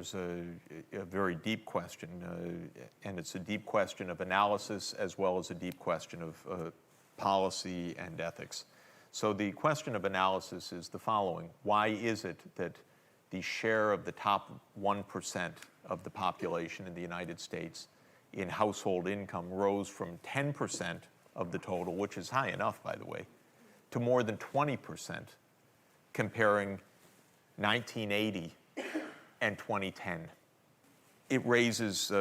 there's a very deep question, and it's a deep question of analysis as well as a deep question of policy and ethics. So the question of analysis is the following. Why is it that the share of the top 1% of the population in the United States in household income rose from 10% of the total, which is high enough, by the way, to more than 20%, comparing 1980 and 2010? It raises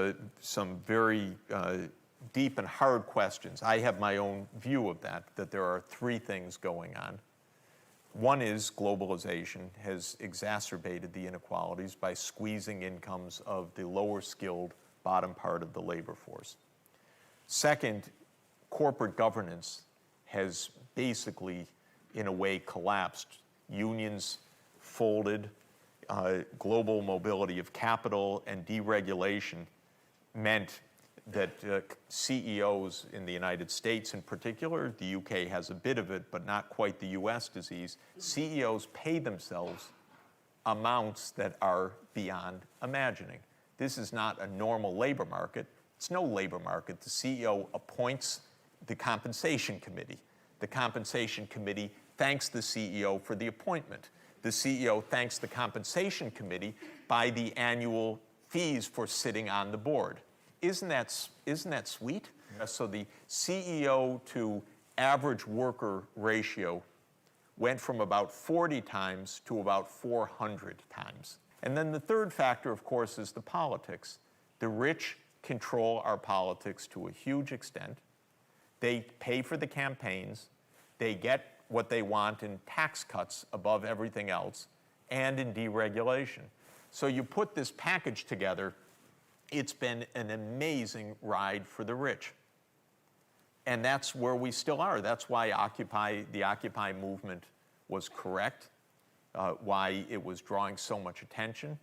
some very deep and hard questions. I have my own view of that there are three things going on. One is globalization has exacerbated the inequalities by squeezing incomes of the lower skilled bottom part of the labor force. Second, corporate governance has basically, in a way, collapsed. Unions folded, global mobility of capital and deregulation meant that CEOs in the United States in particular, the UK has a bit of it, but not quite the US disease, CEOs pay themselves amounts that are beyond imagining. This is not a normal labor market. It's no labor market. The CEO appoints the compensation committee. The compensation committee thanks the CEO for the appointment. The CEO thanks the compensation committee by the annual fees for sitting on the board. Isn't that sweet? Yeah. So the CEO to average worker ratio went from about 40 times to about 400 times. And then the third factor, of course, is the politics. The rich control our politics to a huge extent. They pay for the campaigns. They get what they want in tax cuts above everything else and in deregulation. So you put this package together, it's been an amazing ride for the rich. And that's where we still are. That's why the Occupy movement was correct, why it was drawing so much attention,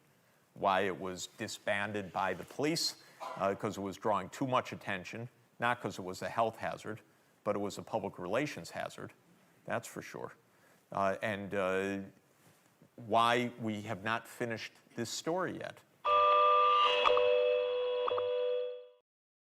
why it was disbanded by the police, because it was drawing too much attention, not because it was a health hazard, but it was a public relations hazard, that's for sure. And why we have not finished this story yet.